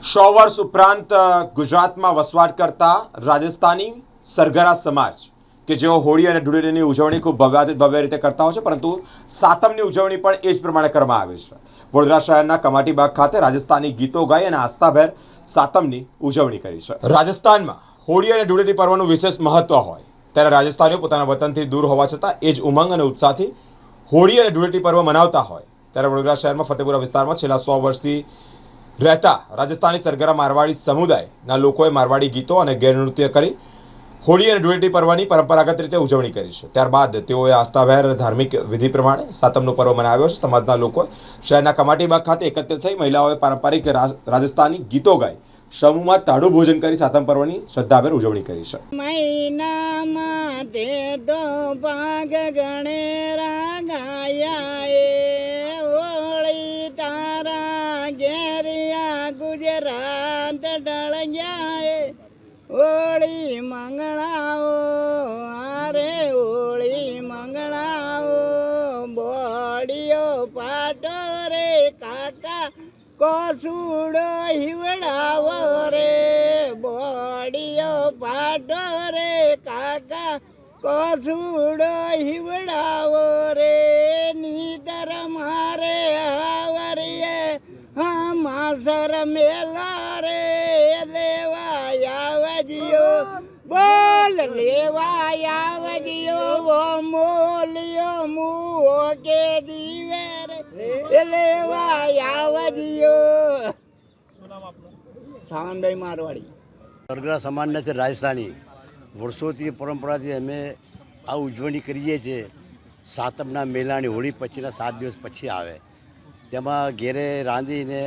100 વર્ષ ઉપરાંત ગુજરાતમાં વસવાટ કરતા રાજસ્થાની સરગરા સમાજ કે જેઓ હોળી અને ધૂળેટીની ઉજવણી ખૂબ ભવ્ય રીતે કરતા હોય છે, પરંતુ સાતમની ઉજવણી પણ એ જ પ્રમાણે કરવામાં આવે છે। વડોદરા શહેરના કમાટીબાગ ખાતે રાજસ્થાની ગીતો ગાઈ અને આસ્થાભેર સાતમની ઉજવણી કરી છે। રાજસ્થાનમાં હોળી અને ધૂળેટી પર્વનું વિશેષ મહત્વ હોય ત્યારે રાજસ્થાનીઓ પોતાના વતનથી દૂર હોવા છતાં એ જ ઉમંગ અને ઉત્સાહથી હોળી અને ધૂળેટી પર્વ મનાવતા હોય ત્યારે વડોદરા શહેરમાં ફતેપુરા વિસ્તારમાં છેલ્લા 100 વર્ષથી રહેતા રાજસ્થાની સરગરા મારવાડી સમુદાયના લોકોએ મારવાડી ગીતો અને ગેરનૃત્ય કરી હોળી અને ધૂળેટી પર્વની પરંપરાગત રીતે ઉજવણી કરી છે। ત્યારબાદ તેઓએ આસ્થાભેર ધાર્મિક વિધિ પ્રમાણે સાતમનો પર્વ મનાવ્યો છે। સમાજના લોકોએ શહેરના કમાટીબાગ ખાતે એકત્રિત થઈ મહિલાઓએ પારંપરિક રાજસ્થાની ગીતો ગાઈ સમૂહમાં ટાઢું ભોજન કરી સાતમ પર્વની શ્રદ્ધાભેર ઉજવણી કરી છે। મહિનામાં તે તો ભાગ ગણેરા ગાયા એ હોળી તારા ઘેરિયા ગુજરાત ડળ ગયા એ હોળી મંગળાઓ આરે હોળી મંગળાઓ બોડીઓ પાટો રે કાકા કોસુડો હિવડાવો રે બોડીઓ પાટો રે કાકા કોસુડો હિવડાવો રે નીતર મારે હાવરીએ હા માસર મેલા રે લેવા આવજ્યો બોલ લેવા આવજ્યો વો મોલિયો મુઓ કે દીવે રે લેવા આવજ્યો। સાવનભાઈ મારવાડી સરગરા સમાજના છે રાજસ્થાની વર્ષોથી પરંપરાથી અમે આ ઉજવણી કરીએ છીએ। સાતમના મેળાની હોળી પછીના 7 દિવસ પછી આવે તેમાં ઘેરે રાંધીને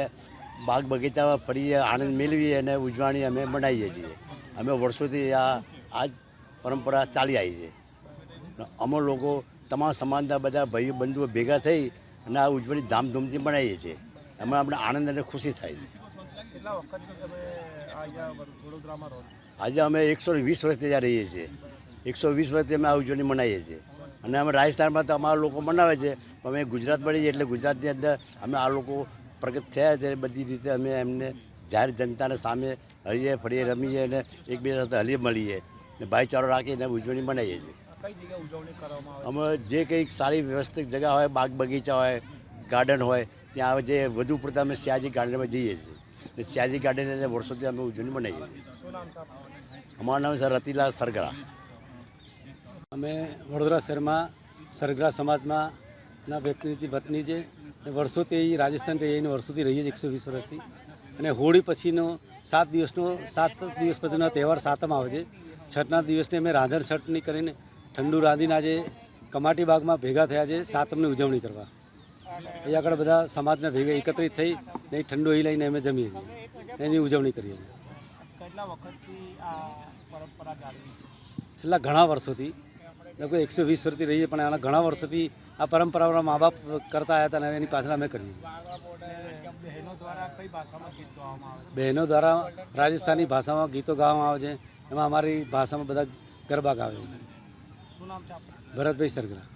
બાગ બગીચામાં ફરીએ આનંદ મેળવીએ અને ઉજવણી અમે મનાવીએ છીએ। અમે વર્ષોથી આ પરંપરા ચાલી આવી છે। અમે લોકો તમામ સમાજના બધા ભાઈઓ બંધુઓ ભેગા થઈ અને આ ઉજવણી ધામધૂમથી મનાવીએ છીએ। એમાં અમને આનંદ અને ખુશી થાય છે। આજે અમે 120 વર્ષથી ત્યાં રહીએ છીએ। 120 વર્ષથી અમે આ ઉજવણી મનાવીએ છીએ અને અમે રાજસ્થાનમાં તો અમારા લોકો મનાવે છે, પણ અમે ગુજરાત મળીએ એટલે ગુજરાતની અંદર અમે આ લોકો પ્રગટ થયા છે। બધી રીતે અમે એમને જાહેર જનતાને સામે હળીએ ફરીએ રમીએ અને એકબીજા સાથે હળી મળીએ ને ભાઈચારો રાખીને ઉજવણી મનાવીએ છીએ। અમે જે કંઈક સારી વ્યવસ્થિત જગ્યા હોય, બાગ બગીચા હોય, ગાર્ડન હોય, ત્યાં જે વધુ પડતા અમે સયાજી ગાર્ડનમાં જઈએ છીએ ને સયાજી ગાર્ડન વર્ષોથી અમે ઉજવણી મનાવીએ છીએ। અમારું નામ છે રતિલાલ સરગરા। અમે વડોદરા શહેરમાં સરગરા સમાજમાં ના વ્યક્તિની વતની છે અને વર્ષોથી રાજસ્થાનથી રહીને વર્ષોથી રહીએ છીએ 120 વર્ષથી। અને હોળી પછીનો 7 દિવસ પછીનો તહેવાર સાતમ આવે છે। છઠના દિવસને અમે રાંધણ છઠની કરીને ઠંડુ રાંધીને આજે કમાટી બાગમાં ભેગા થયા છે સાતમની ઉજવણી કરવા। અહીં આગળ બધા સમાજના ભેગા એકત્રિત થઈ ને ઠંડુ અહીં લઈને અમે જમીએ છીએ એની ઉજવણી કરીએ છીએ। છેલ્લા ઘણા વર્ષોથી લગભગ 120 વર્ષથી રહીએ, પણ આના ઘણા વર્ષોથી આ પરંપરાઓના મા બાપ કરતા આવ્યા હતા અને એની પાછળ અમે કરીએ છીએ। બહેનો દ્વારા રાજસ્થાની ભાષામાં ગીતો ગાવામાં આવે છે, એમાં અમારી ભાષામાં બધા ગરબા ગાવે છે। ભરતભાઈ સરગરા।